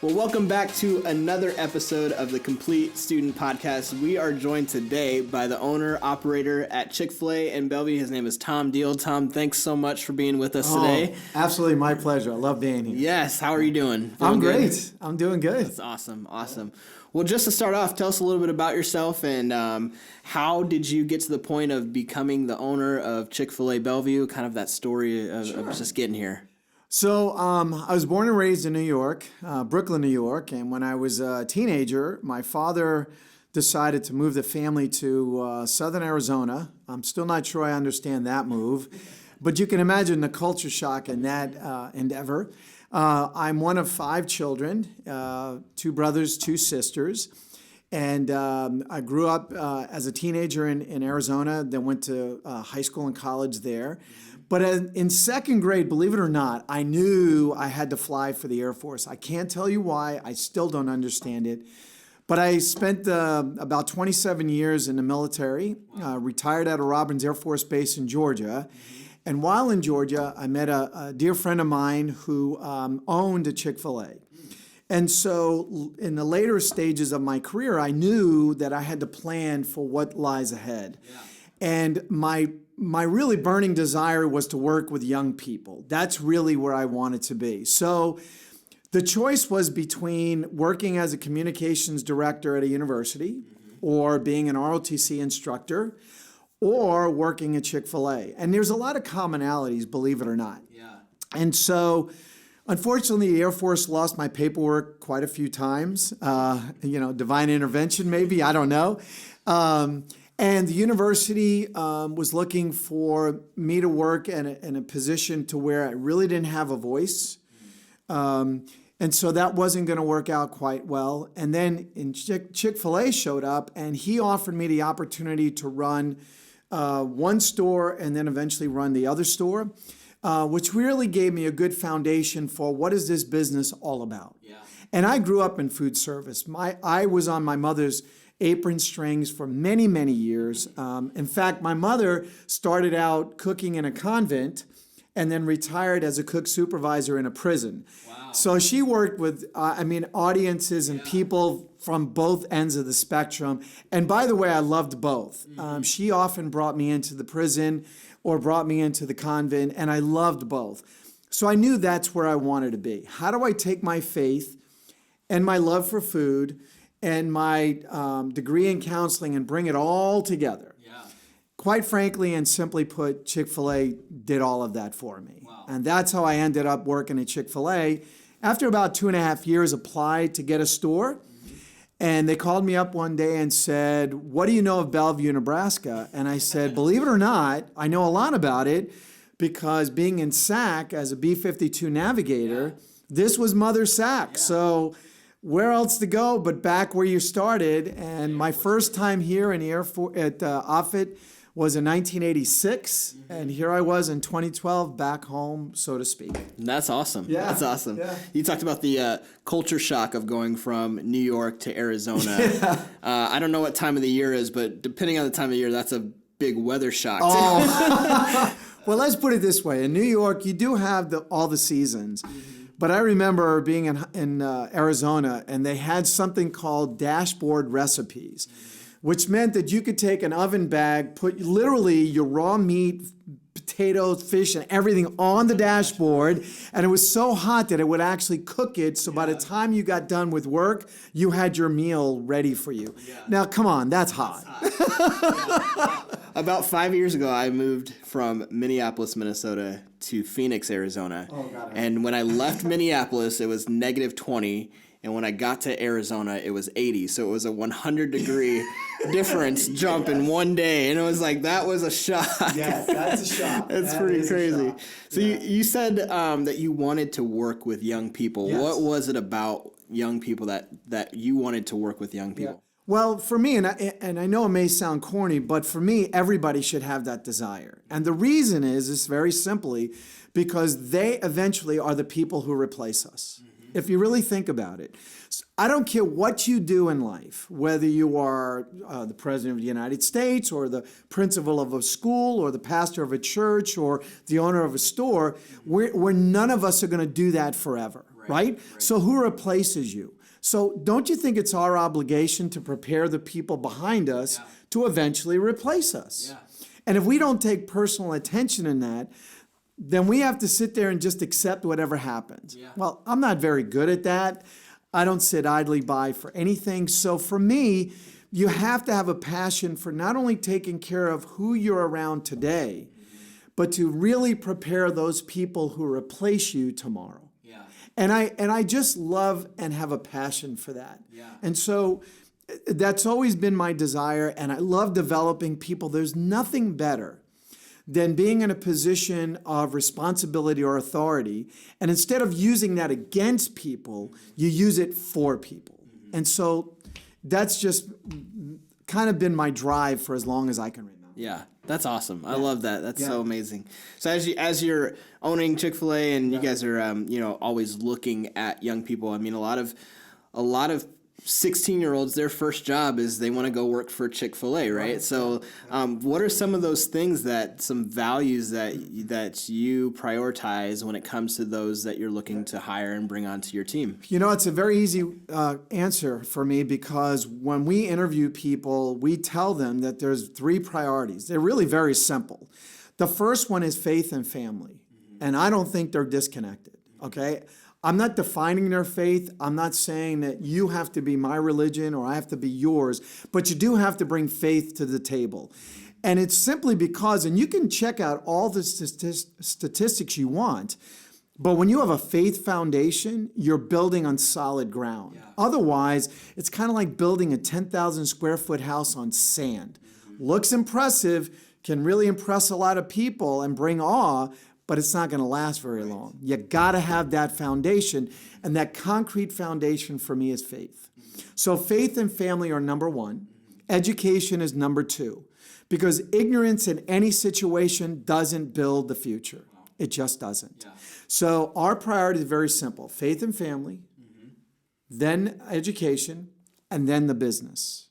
Well, welcome back to another episode of the Complete Student Podcast. We are joined today by the owner-operator at Chick-Fil-A in Bellevue. His name is Tom Deall. Tom, thanks so much for being with us today. Absolutely my pleasure. I love being here. Yes, how are you doing? I'm great. Good? I'm doing good. That's awesome. Well, just to start off, tell us a little bit about yourself and how did you get to the point of becoming the owner of Chick-Fil-A Bellevue, kind of that story of just getting here. So I was born and raised in New York, Brooklyn, New York, and when I was a teenager, my father decided to move the family to southern Arizona. I'm still not sure I understand that move, but you can imagine the culture shock in that endeavor. I'm one of 5 children, 2 brothers, 2 sisters, and I grew up as a teenager in Arizona, then went to high school and college there. But in second grade, believe it or not, I knew I had to fly for the Air Force. I can't tell you why. I still don't understand it. But I spent about 27 years in the military, retired at a Robbins Air Force Base in Georgia. And while in Georgia, I met a dear friend of mine who owned a Chick-fil-A. And so in the later stages of my career, I knew that I had to plan for what lies ahead. Yeah. And my really burning desire was to work with young people. That's really where I wanted to be. So the choice was between working as a communications director at a university or being an ROTC instructor or working at Chick-fil-A. And there's a lot of commonalities, believe it or not. Yeah. And so unfortunately, the Air Force lost my paperwork quite a few times. Divine intervention maybe, I don't know. And the university was looking for me to work in a position to where I really didn't have a voice. And so that wasn't going to work out quite well. And then Chick-fil-A showed up, and he offered me the opportunity to run one store and then eventually run the other store, which really gave me a good foundation for what is this business all about. Yeah. And I grew up in food service. I was on my mother's apron strings for many, many years. In fact, my mother started out cooking in a convent and then retired as a cook supervisor in a prison. Wow. So she worked with, audiences and people from both ends of the spectrum. And by the way, I loved both. She often brought me into the prison or brought me into the convent, and I loved both. So I knew that's where I wanted to be. How do I take my faith and my love for food and my degree in counseling and bring it all together? Yeah. Quite frankly and simply put, Chick-fil-A did all of that for me. Wow. And that's how I ended up working at Chick-fil-A. After about 2.5 years, applied to get a store. And they called me up one day and said, "What do you know of Bellevue, Nebraska?" And I said, "Believe it or not, I know a lot about it because being in SAC as a B-52 navigator, this was Mother SAC. Yeah. So where else to go but back where you started?" And my first time here in the Air Force at Offutt was in 1986, and here I was in 2012, back home, so to speak. That's awesome. Yeah. That's awesome. Yeah. You talked about the culture shock of going from New York to Arizona. Yeah. I don't know what time of the year is, but depending on the time of year, that's a big weather shock. Oh. Well, let's put it this way. In New York, you do have all the seasons. But I remember being in Arizona, and they had something called dashboard recipes, which meant that you could take an oven bag, put literally your raw meat, potatoes, fish, and everything on the dashboard, and it was so hot that it would actually cook it, so by the time you got done with work, you had your meal ready for you. Yeah. Now, come on, that's hot. About 5 years ago, I moved from Minneapolis, Minnesota to Phoenix, Arizona. Oh, God. And when I left Minneapolis, it was -20. And when I got to Arizona, it was 80. So it was a 100-degree difference jump in one day. And it was like, that was a shock. Yes, that's a shock. That's pretty crazy. So you said that you wanted to work with young people. Yes. What was it about young people that you wanted to work with young people? Yeah. Well, for me, and I know it may sound corny, but for me, everybody should have that desire. And the reason is very simply because they eventually are the people who replace us. If you really think about it. I don't care what you do in life, whether you are the President of the United States or the principal of a school or the pastor of a church or the owner of a store, we're none of us are going to do that forever. Right. right? So who replaces you? So don't you think it's our obligation to prepare the people behind us to eventually replace us? Yeah. And if we don't take personal attention in that, then we have to sit there and just accept whatever happens. Yeah. Well, I'm not very good at that. I don't sit idly by for anything. So for me, you have to have a passion for not only taking care of who you're around today, but to really prepare those people who replace you tomorrow. Yeah. And I just love and have a passion for that. Yeah. And so that's always been my desire, and I love developing people. There's nothing better than being in a position of responsibility or authority, and instead of using that against people, you use it for people. And so that's just kind of been my drive for as long as I can remember. Yeah, that's awesome. I love that. That's so amazing. So as you're owning Chick-fil-A and you guys are always looking at young people. I mean, a lot of 16-year-olds, their first job is they want to go work for Chick-fil-A, right? So what are some of those things some values that you prioritize when it comes to those that you're looking to hire and bring onto your team? You know, it's a very easy answer for me, because when we interview people, we tell them that there's 3 priorities. They're really very simple. The first one is faith and family, and I don't think they're disconnected, okay? I'm not defining their faith. I'm not saying that you have to be my religion or I have to be yours, but you do have to bring faith to the table. And it's simply because, and you can check out all the statistics you want, but when you have a faith foundation, you're building on solid ground. Yeah. Otherwise, it's kind of like building a 10,000 square foot house on sand. Looks impressive, can really impress a lot of people and bring awe, but it's not going to last very long. You got to have that foundation, and that concrete foundation for me is faith. So faith and family are number 1. Education is number 2, because ignorance in any situation doesn't build the future. It just doesn't. So our priority is very simple: faith and family, then education, and then the business.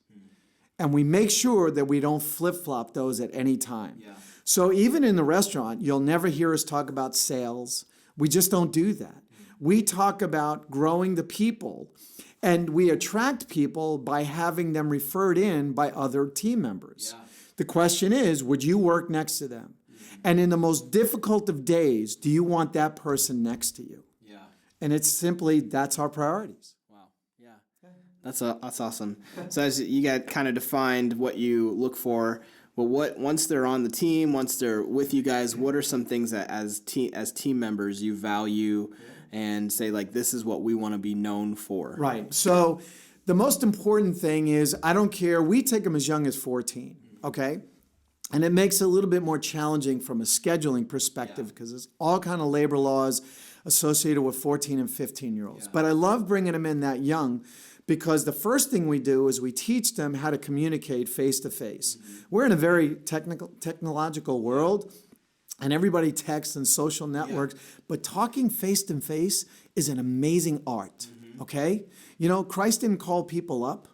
And we make sure that we don't flip-flop those at any time. So even in the restaurant, you'll never hear us talk about sales. We just don't do that. We talk about growing the people, and we attract people by having them referred in by other team members. The question is, would you work next to them? And in the most difficult of days, do you want that person next to you? And it's simply, that's our priorities. Wow. Yeah. That's awesome. So as you got kind of defined what you look for, but once they're on the team, once they're with you guys, what are some things that as team members you value and say, like, this is what we want to be known for? Right. So the most important thing is, I don't care. We take them as young as 14, okay? And it makes it a little bit more challenging from a scheduling perspective, because there's all kind of labor laws associated with 14 and 15-year-olds. But I love bringing them in that young, because the first thing we do is we teach them how to communicate face-to-face. We're in a very technological world, and everybody texts and social networks, but talking face-to-face is an amazing art, okay? You know, Christ didn't call people up.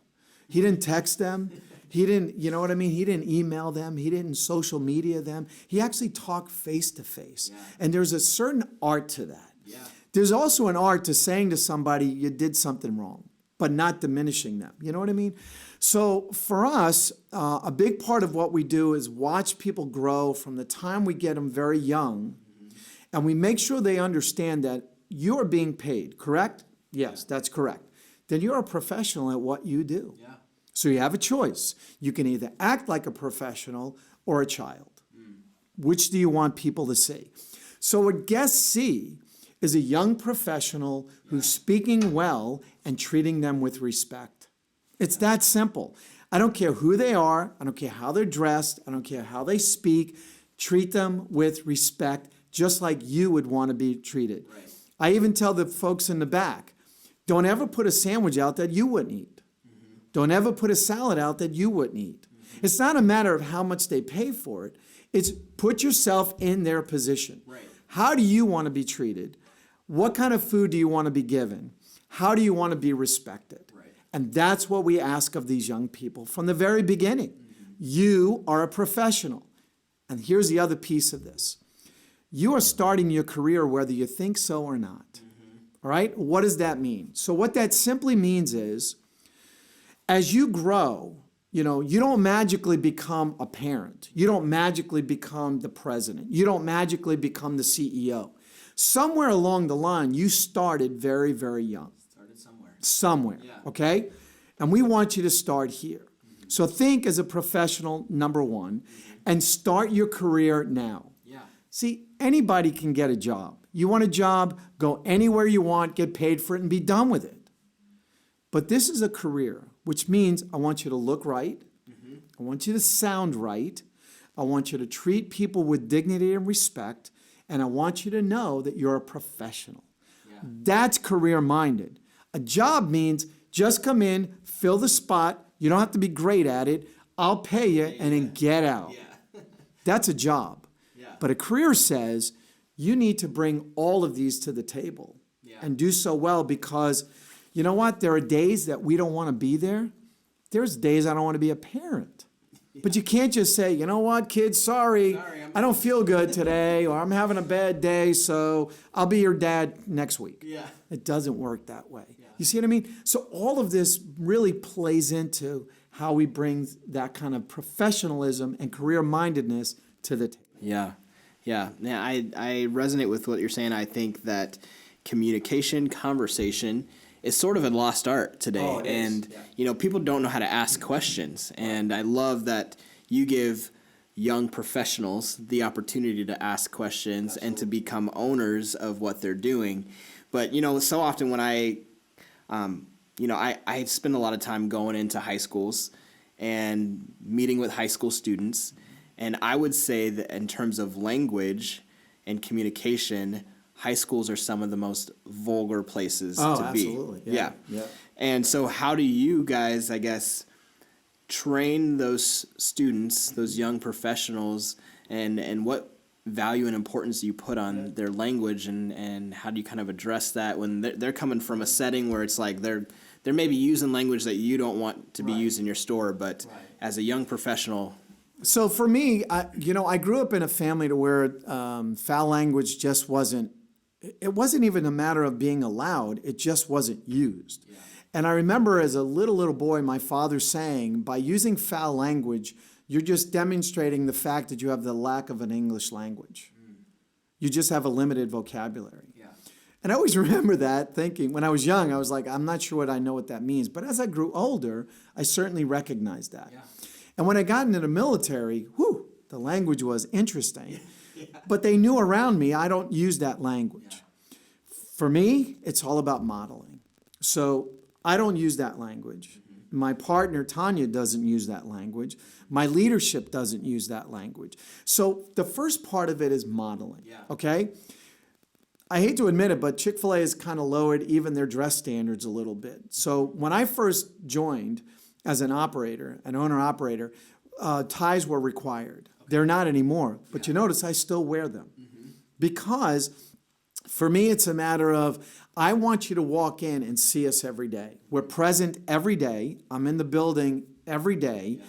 He didn't text them. He didn't, you know what I mean? He didn't email them. He didn't social media them. He actually talked face-to-face. And there's a certain art to that. There's also an art to saying to somebody, you did something wrong, but not diminishing them. You know what I mean? So for us, a big part of what we do is watch people grow from the time we get them very young, and we make sure they understand that you're being paid, correct? Yes, that's correct. Then you're a professional at what you do. So you have a choice. You can either act like a professional or a child. Which do you want people to see? So what guests see is a young professional who's speaking well and treating them with respect. It's that simple. I don't care who they are. I don't care how they're dressed. I don't care how they speak. Treat them with respect, just like you would want to be treated. I even tell the folks in the back, don't ever put a sandwich out that you wouldn't eat. Don't ever put a salad out that you wouldn't eat. It's not a matter of how much they pay for it. It's put yourself in their position. How do you want to be treated? What kind of food do you want to be given? How do you want to be respected? And that's what we ask of these young people from the very beginning. You are a professional. And here's the other piece of this. You are starting your career whether you think so or not. All right? What does that mean? So what that simply means is, as you grow, you don't magically become a parent. You don't magically become the president. You don't magically become the CEO. Somewhere along the line, you started very, very young. Started somewhere. Somewhere, Yeah. okay? And we want you to start here. So think as a professional, number one, and start your career now. Yeah. See, anybody can get a job. You want a job, go anywhere you want, get paid for it, and be done with it. But this is a career, which means I want you to look right. I want you to sound right. I want you to treat people with dignity and respect. And I want you to know that you're a professional. Yeah. That's career-minded. A job means just come in, fill the spot. You don't have to be great at it. I'll pay you and then get out. Yeah. That's a job. Yeah. But a career says you need to bring all of these to the table and do so well, because you know what? There are days that we don't want to be there. There's days I don't want to be a parent. But you can't just say, you know what, kids, sorry, I don't feel good today, or I'm having a bad day, so I'll be your dad next week. Yeah. It doesn't work that way. Yeah. You see what I mean? So all of this really plays into how we bring that kind of professionalism and career-mindedness to the table. Yeah. I resonate with what you're saying. I think that communication, conversation is sort of a lost art today. Oh, it is. And, people don't know how to ask questions. And I love that you give young professionals the opportunity to ask questions and to become owners of what they're doing. But, so often when I spend a lot of time going into high schools and meeting with high school students. And I would say that in terms of language and communication, high schools are some of the most vulgar places to be. Absolutely. Yeah. And so how do you guys, I guess, train those students, those young professionals, and what value and importance do you put on their language, and how do you kind of address that when they're coming from a setting where it's like they're maybe using language that you don't want to be used in your store, but as a young professional. So for me, I grew up in a family to where foul language just wasn't. It wasn't even a matter of being allowed. It just wasn't used. Yeah. And I remember as a little boy, my father saying, by using foul language, you're just demonstrating the fact that you have the lack of an English language. You just have a limited vocabulary. Yeah. And I always remember that thinking, when I was young, I was like, I'm not sure I know what that means. But as I grew older, I certainly recognized that. Yeah. And when I got into the military, the language was interesting. But they knew around me I don't use that language. Yeah. For me, it's all about modeling. So I don't use that language. Mm-hmm. My partner, Tanya, doesn't use that language. My leadership doesn't use that language. So the first part of it is modeling, okay? I hate to admit it, but Chick-fil-A has kind of lowered even their dress standards a little bit. So when I first joined as an owner-operator, ties were required. They're not anymore. But you notice I still wear them. Mm-hmm. Because for me, it's a matter of, I want you to walk in and see us every day. We're present every day. I'm in the building every day.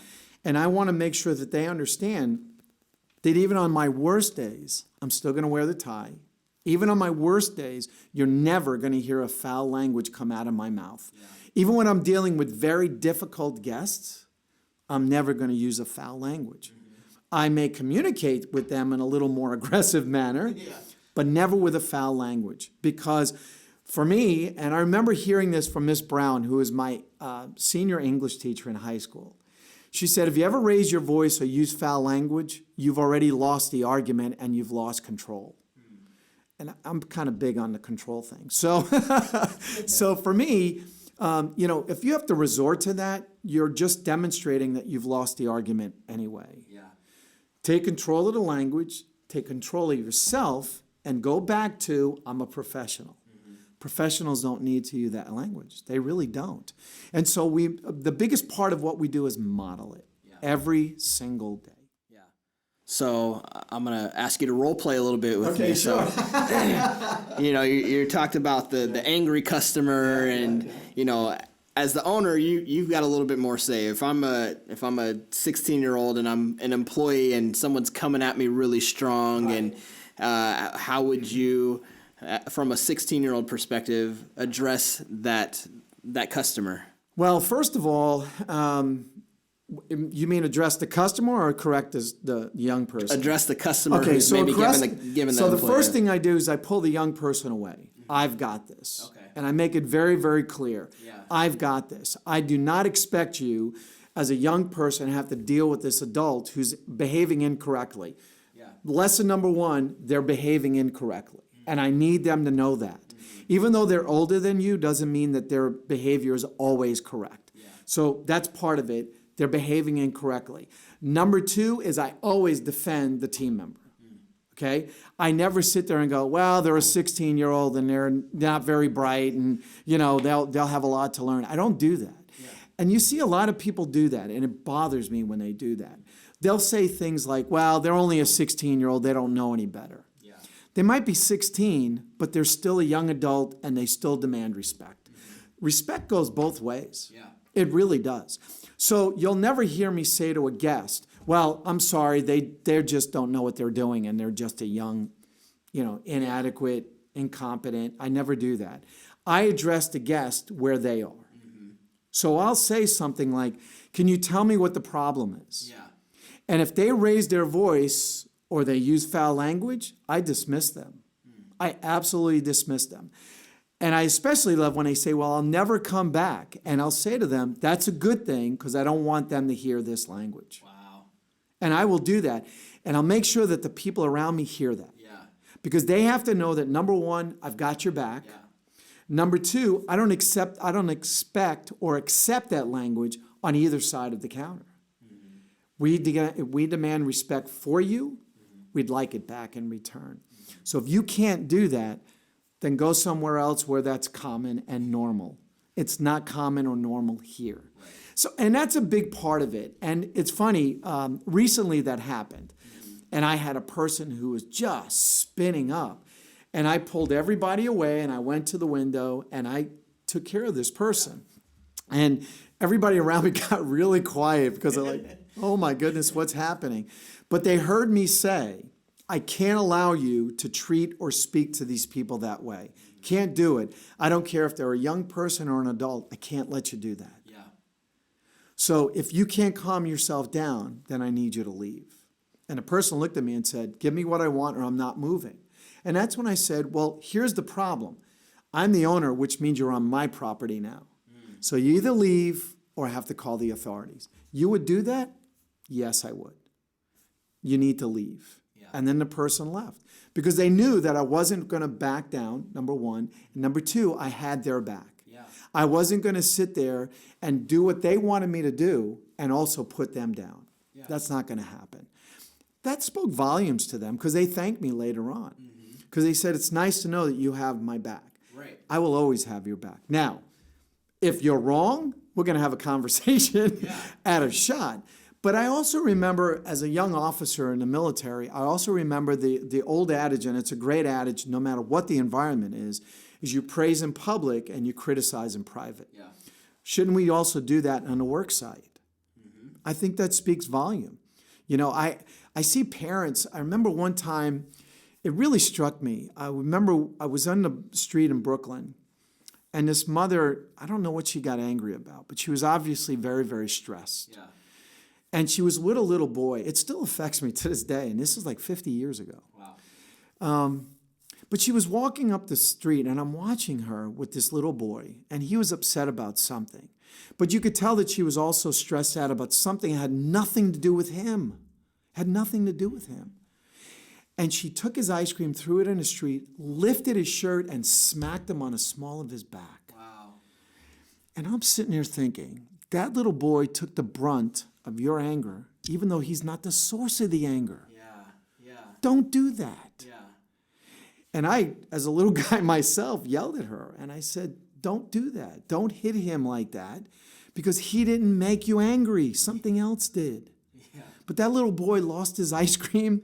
And I want to make sure that they understand that even on my worst days, I'm still going to wear the tie. Even on my worst days, you're never going to hear a foul language come out of my mouth. Yeah. Even when I'm dealing with very difficult guests, I'm never going to use a foul language. I may communicate with them in a little more aggressive manner, but never with a foul language. Because for me, and I remember hearing this from Miss Brown, who was my senior English teacher in high school. She said, if you ever raise your voice or use foul language, you've already lost the argument and you've lost control. And I'm kind of big on the control thing. So, so for me, if you have to resort to that, you're just demonstrating that you've lost the argument anyway. Yeah. Take control of the language, take control of yourself, and go back to, I'm a professional. Mm-hmm. Professionals don't need to use that language. They really don't. And so the biggest part of what we do is model it every single day. Yeah. So I'm going to ask you to role play a little bit with me. Sure. So, you talked about the angry customer and, as the owner, you've got a little bit more say. If I'm a 16-year-old and I'm an employee and someone's coming at me really strong, and how would you from a 16-year-old perspective, address that customer? Well, first of all, you mean address the customer or correct the young person? Address the customer Okay, who's so maybe address, given the so the employer. first thing I do is I pull the young person away. I've got this. Okay. And I make it very, very clear. Yeah. I've got this. I do not expect you as a young person to have to deal with this adult who's behaving incorrectly. Yeah. Lesson number one, they're behaving incorrectly. And I need them to know that. Even though they're older than you, doesn't mean that their behavior is always correct. Yeah. So that's part of it. They're behaving incorrectly. Number two is I always defend the team member. Okay? I never sit there and go, well, they're a 16-year-old and they're not very bright and, they'll have a lot to learn. I don't do that. Yeah. And you see a lot of people do that, and it bothers me when they do that. They'll say things like, well, they're only a 16-year-old, they don't know any better. Yeah. They might be 16, but they're still a young adult and they still demand respect. Mm-hmm. Respect goes both ways. Yeah. It really does. So you'll never hear me say to a guest, well, I'm sorry, they just don't know what they're doing and they're just a young, inadequate, incompetent. I never do that. I address the guest where they are. Mm-hmm. So I'll say something like, can you tell me what the problem is? Yeah. And if they raise their voice or they use foul language, I dismiss them. I absolutely dismiss them. And I especially love when they say, well, I'll never come back. And I'll say to them, that's a good thing because I don't want them to hear this language. Wow. And I will do that. And I'll make sure that the people around me hear that. Yeah. Because they have to know that, number one, I've got your back. Yeah. Number two, I don't expect or accept that language on either side of the counter. Mm-hmm. We demand respect for you. Mm-hmm. We'd like it back in return. Mm-hmm. So if you can't do that, then go somewhere else where that's common and normal. It's not common or normal here. Right. So, and that's a big part of it. And it's funny, recently that happened. Mm-hmm. And I had a person who was just spinning up. And I pulled everybody away and I went to the window and I took care of this person. And everybody around me got really quiet because they're like, oh my goodness, what's happening? But they heard me say, I can't allow you to treat or speak to these people that way. Can't do it. I don't care if they're a young person or an adult. I can't let you do that. Yeah. So if you can't calm yourself down, then I need you to leave. And the person looked at me and said, give me what I want or I'm not moving. And that's when I said, well, here's the problem. I'm the owner, which means you're on my property now. So you either leave or have to call the authorities. You would do that? Yes, I would. You need to leave. And then the person left because they knew that I wasn't going to back down, number one. And number two, I had their back. Yeah. I wasn't going to sit there and do what they wanted me to do and also put them down. Yeah. That's not going to happen. That spoke volumes to them because they thanked me later on. Because they said, it's nice to know that you have my back. Right. I will always have your back. Now, if you're wrong, we're going to have a conversation at a shot. But I also remember as a young officer in the military, I also remember the old adage, and it's a great adage no matter what the environment is you praise in public and you criticize in private. Yeah. Shouldn't we also do that on the work site? Mm-hmm. I think that speaks volume. I see parents, I remember one time, it really struck me. I remember I was on the street in Brooklyn, and this mother, I don't know what she got angry about, but she was obviously very, very stressed. Yeah. And she was with a little boy. It still affects me to this day, and this is like 50 years ago. Wow. But she was walking up the street, and I'm watching her with this little boy, and he was upset about something. But you could tell that she was also stressed out about something that had nothing to do with him. Had nothing to do with him. And she took his ice cream, threw it in the street, lifted his shirt, and smacked him on the small of his back. Wow. And I'm sitting there thinking, that little boy took the brunt of your anger, even though he's not the source of the anger. Yeah. Don't do that. Yeah. And I, as a little guy myself, yelled at her, and I said, don't do that. Don't hit him like that, because he didn't make you angry. Something else did. Yeah. But that little boy lost his ice cream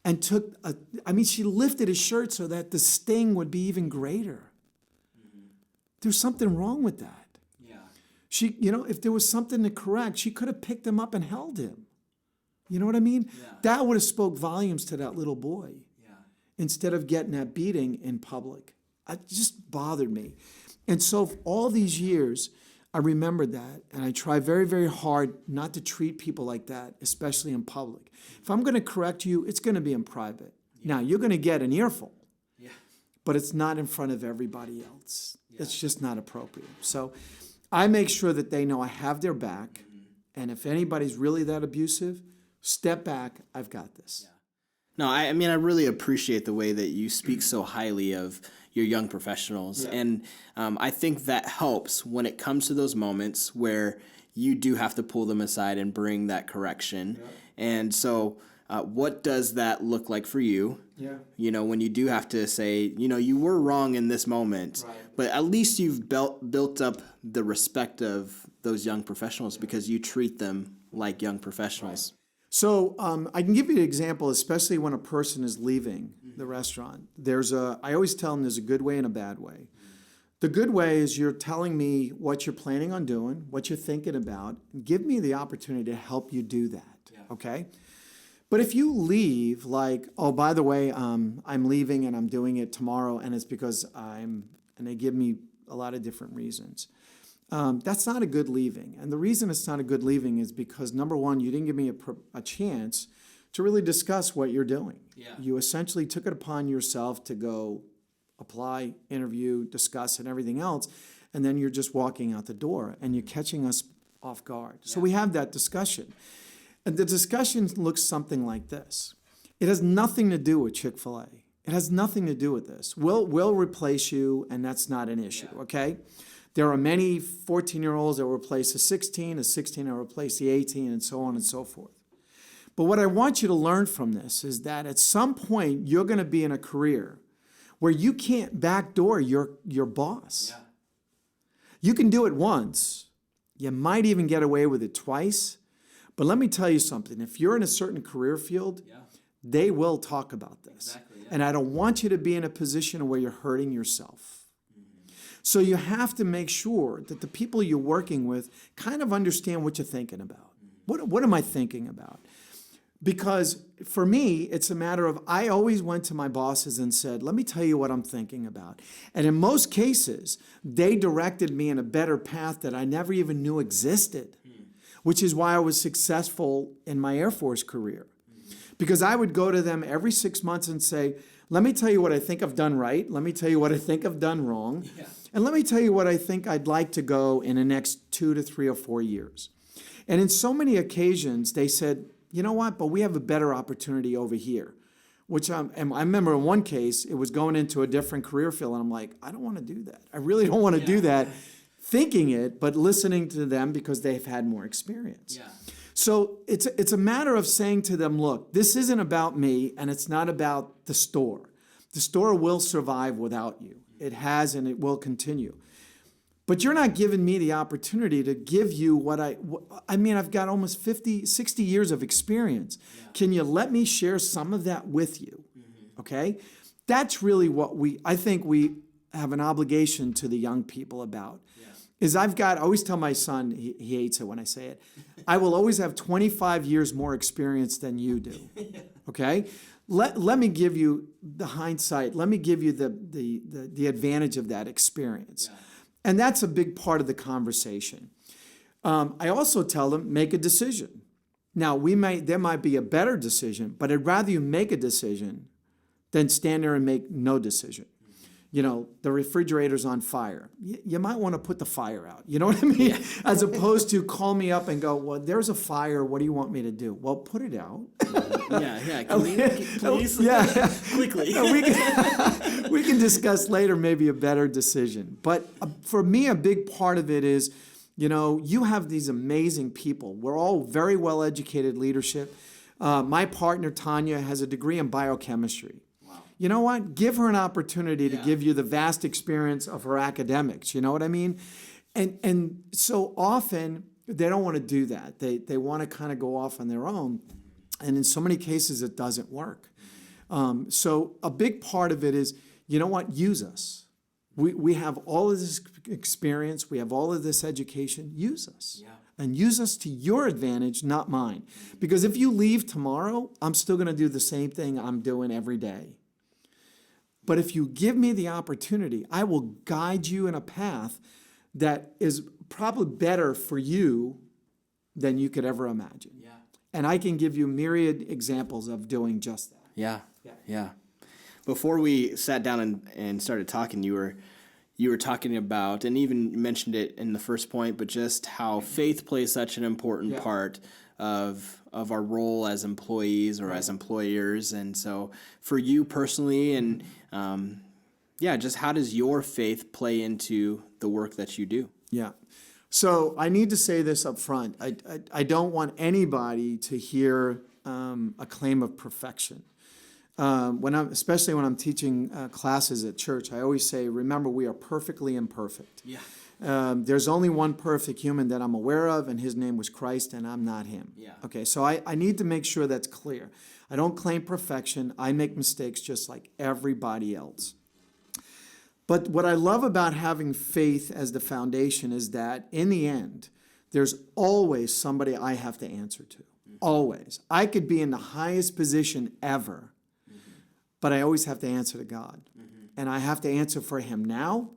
and she lifted his shirt so that the sting would be even greater. Mm-hmm. There's something wrong with that. She, if there was something to correct, she could have picked him up and held him. You know what I mean? Yeah. That would have spoke volumes to that little boy. Yeah. instead of getting that beating in public. It just bothered me. And so for all these years, I remembered that, and I try very, very hard not to treat people like that, especially in public. If I'm going to correct you, it's going to be in private. Now, you're going to get an earful, but it's not in front of everybody else. It's just not appropriate. So I make sure that they know I have their back, and if anybody's really that abusive, step back, I've got this. No, I mean, I really appreciate the way that you speak so highly of your young professionals. And I think that helps when it comes to those moments where you do have to pull them aside and bring that correction. And so what does that look like for you? You know, when you do have to say, you know, you were wrong in this moment, but at least you've built up the respect of those young professionals because you treat them like young professionals. So I can give you an example, especially when a person is leaving the restaurant. I always tell them there's a good way and a bad way. The good way is you're telling me what you're planning on doing, what you're thinking about, and give me the opportunity to help you do that, okay? But if you leave like, oh, by the way, I'm leaving and I'm doing it tomorrow, and it's because and they give me a lot of different reasons. That's not a good leaving. And the reason it's not a good leaving is because, number one, you didn't give me a chance to really discuss what you're doing. You essentially took it upon yourself to go apply, interview, discuss, and everything else, and then you're just walking out the door, and you're catching us off guard. So we have that discussion. And the discussion looks something like this. It has nothing to do with Chick-fil-A. It has nothing to do with this. We'll replace you, and that's not an issue, okay? There are many 14-year-olds that will replace a 16 will replace the 18, and so on and so forth. But what I want you to learn from this is that at some point, you're going to be in a career where you can't backdoor your boss. You can do it once. You might even get away with it twice. But let me tell you something. If you're in a certain career field, they will talk about this. And I don't want you to be in a position where you're hurting yourself. So you have to make sure that the people you're working with kind of understand what you're thinking about. What am I thinking about? Because for me, it's a matter of I always went to my bosses and said, let me tell you what I'm thinking about. And in most cases, they directed me in a better path that I never even knew existed, which is why I was successful in my Air Force career. Because I would go to them every 6 months and say, let me tell you what I think I've done right. Let me tell you what I think I've done wrong. And let me tell you what I think I'd like to go in the next 2 to 3 or 4 years. And in so many occasions, they said, you know what, but we have a better opportunity over here. Which and I remember in one case, it was going into a different career field. And I'm like, I don't want to do that. I really don't want to do that, thinking it, but listening to them because they've had more experience. So it's a matter of saying to them, look, this isn't about me, and it's not about the store. The store will survive without you. It has, and it will continue. But you're not giving me the opportunity to give you what I mean, I've got almost 50, 60 years of experience. Can you let me share some of that with you? Okay? That's really what I think we have an obligation to the young people about. I always tell my son, he hates it when I say it, I will always have 25 years more experience than you do. Okay? Let me give you the hindsight. Let me give you the advantage of that experience. And that's a big part of the conversation. I also tell them, make a decision. Now, there might be a better decision, but I'd rather you make a decision than stand there and make no decision. You know, the refrigerator's on fire. You might want to put the fire out. You know what I mean? As opposed to call me up and go, well, there's a fire. What do you want me to do? Well, put it out. Can we, please? Quickly. We can discuss later maybe a better decision. But for me, a big part of it is, you know, you have these amazing people. We're all very well-educated leadership. My partner, Tanya, has a degree in biochemistry. You know what? Give her an opportunity to give you the vast experience of her academics. You know what I mean? And so often they don't want to do that. They want to kind of go off on their own. And in so many cases, it doesn't work. So a big part of it is, you know what? Use us. We have all of this experience. We have all of this education. Use us. And use us to your advantage, not mine. Because if you leave tomorrow, I'm still going to do the same thing I'm doing every day. But if you give me the opportunity, I will guide you in a path that is probably better for you than you could ever imagine. Yeah. And I can give you myriad examples of doing just that. Yeah. Before we sat down and started talking, you were talking about, and even mentioned it in the first point, but just how faith plays such an important part of our role as employees or as employers. And so for you personally, and just how does your faith play into the work that you do? Yeah. So I need to say this up front. I don't want anybody to hear a claim of perfection. Especially when I'm teaching classes at church, I always say, remember, we are perfectly imperfect. Yeah. There's only one perfect human that I'm aware of, and his name was Christ, and I'm not him. Yeah. Okay, so I need to make sure that's clear. I don't claim perfection. I make mistakes just like everybody else. But what I love about having faith as the foundation is that in the end, there's always somebody I have to answer to. Always. I could be in the highest position ever, but I always have to answer to God. And I have to answer for him now.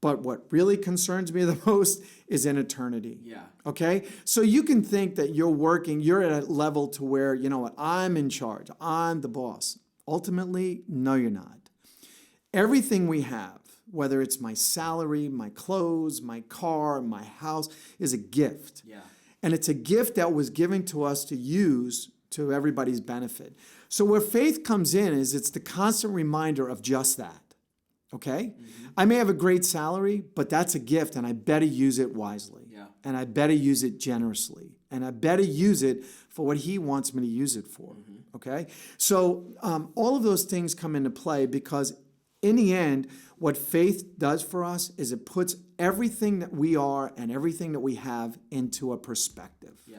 But what really concerns me the most is in eternity. Yeah. Okay? So you can think that you're at a level to where, you know what, I'm in charge. I'm the boss. Ultimately, no, you're not. Everything we have, whether it's my salary, my clothes, my car, my house, is a gift. Yeah. And it's a gift that was given to us to use to everybody's benefit. So where faith comes in is it's the constant reminder of just that. Okay? I may have a great salary, but that's a gift, and I better use it wisely. Yeah. And I better use it generously. And I better use it for what he wants me to use it for. Okay? So all of those things come into play because in the end, what faith does for us is it puts everything that we are and everything that we have into a perspective. Yeah.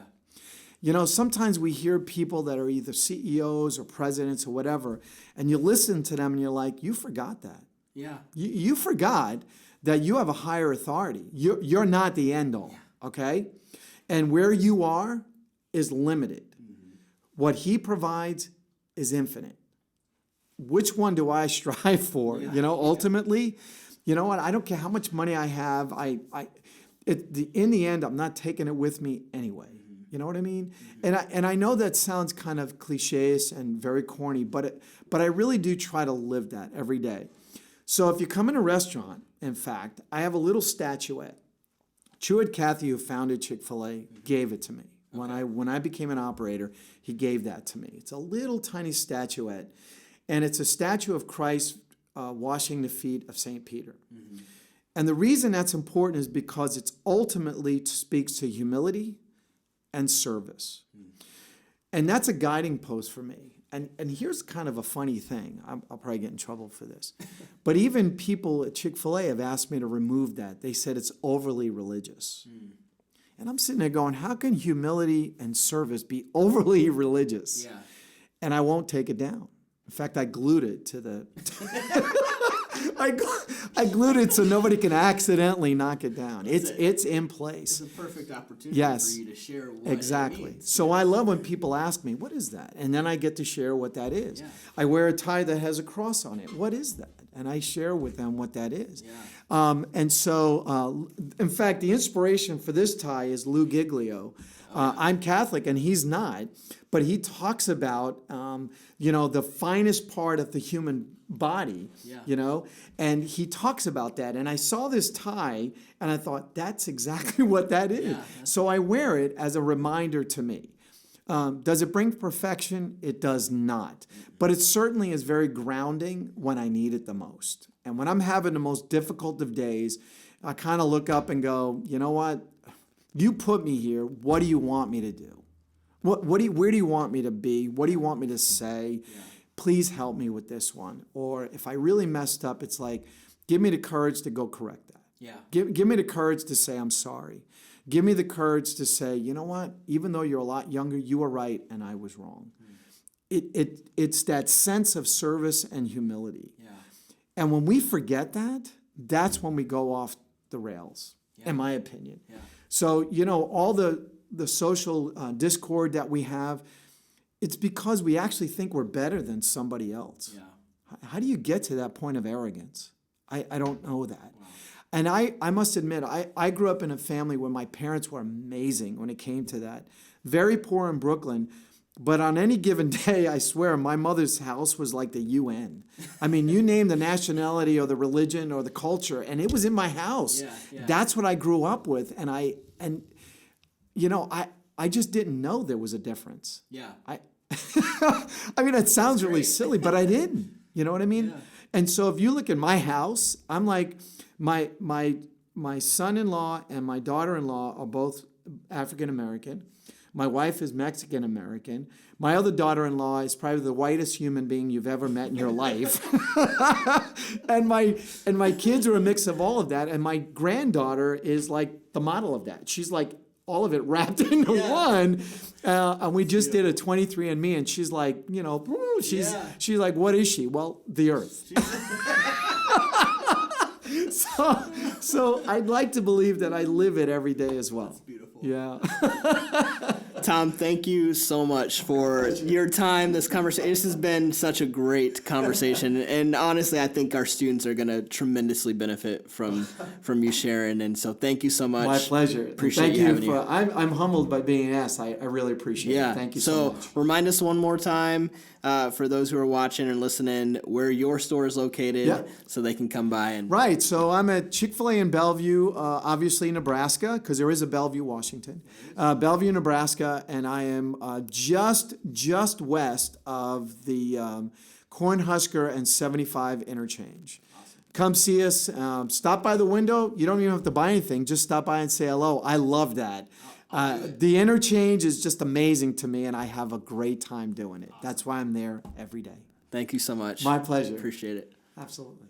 You know, sometimes we hear people that are either CEOs or presidents or whatever, and you listen to them and you're like, you forgot that. Yeah. You forgot that you have a higher authority. You're not the end all, okay? And where you are is limited. What he provides is infinite. Which one do I strive for? Yeah. You know, ultimately, you know what? I don't care how much money I have. In the end, I'm not taking it with me anyway. You know what I mean? And I know that sounds kind of cliches and very corny, but I really do try to live that every day. So if you come in a restaurant, in fact, I have a little statuette. Truett Cathy, who founded Chick-fil-A, gave it to me. When I became an operator, he gave that to me. It's a little tiny statuette, and it's a statue of Christ washing the feet of St. Peter. And the reason that's important is because it ultimately speaks to humility and service. And that's a guiding post for me. And here's kind of a funny thing. I'll probably get in trouble for this. But even people at Chick-fil-A have asked me to remove that. They said it's overly religious. And I'm sitting there going, how can humility and service be overly religious? Yeah. And I won't take it down. In fact, I glued it to the... I glued it so nobody can accidentally knock it down. It's in place. It's a perfect opportunity for you to share what Exactly. it means. So I love when people ask me, what is that? And then I get to share what that is. Yeah. I wear a tie that has a cross on it. What is that? And I share with them what that is. Yeah. And so, in fact, the inspiration for this tie is Lou Giglio. I'm Catholic and he's not, but he talks about, the finest part of the human body, and he talks about that. And I saw this tie and I thought, that's exactly what that is. Yeah. So I wear it as a reminder to me. Does it bring perfection? It does not. But it certainly is very grounding when I need it the most. And when I'm having the most difficult of days, I kind of look up and go, you know what? You put me here. What do you want me to do? Where do you want me to be? What do you want me to say? Yeah. Please help me with this one. Or if I really messed up, it's like, give me the courage to go correct that. Yeah. Give me the courage to say I'm sorry. Give me the courage to say, you know what? Even though you're a lot younger, you were right and I was wrong. It's that sense of service and humility. Yeah. And when we forget that, that's when we go off the rails, in my opinion. Yeah. So, all the social discord that we have, it's because we actually think we're better than somebody else. Yeah. How do you get to that point of arrogance? I don't know that. Wow. And I must admit, I grew up in a family where my parents were amazing when it came to that. Very poor in Brooklyn. But on any given day, I swear, my mother's house was like the UN. I mean, you name the nationality or the religion or the culture, and it was in my house. Yeah. That's what I grew up with. And I just didn't know there was a difference. Yeah. I mean, it sounds really silly, but I didn't. You know what I mean? Yeah. And so if you look at my house, I'm like, my son-in-law and my daughter-in-law are both African American. My wife is Mexican American. My other daughter-in-law is probably the whitest human being you've ever met in your life. and my kids are a mix of all of that. And my granddaughter is like the model of that. She's like all of it wrapped into one. And we just did a 23andMe, and she's like, she's like, what is she? Well, the earth. So I'd like to believe that I live it every day as well. That's beautiful. Yeah. Tom, thank you so much for your time, this conversation. This has been such a great conversation. And honestly, I think our students are going to tremendously benefit from you sharing. And so thank you so much. My pleasure. Appreciate you having you. I'm humbled by being asked. I really appreciate it. Thank you so much. So remind us one more time, for those who are watching and listening, where your store is located so they can come by. Right. So I'm at Chick-Fil-A in Bellevue, obviously Nebraska, because there is a Bellevue, Washington. Bellevue, Nebraska. And I am just west of the Cornhusker and 75 interchange. Awesome. Come see us. Stop by the window. You don't even have to buy anything. Just stop by and say hello. I love that. The interchange is just amazing to me, and I have a great time doing it. Awesome. That's why I'm there every day. Thank you so much. My pleasure. Appreciate it. Absolutely.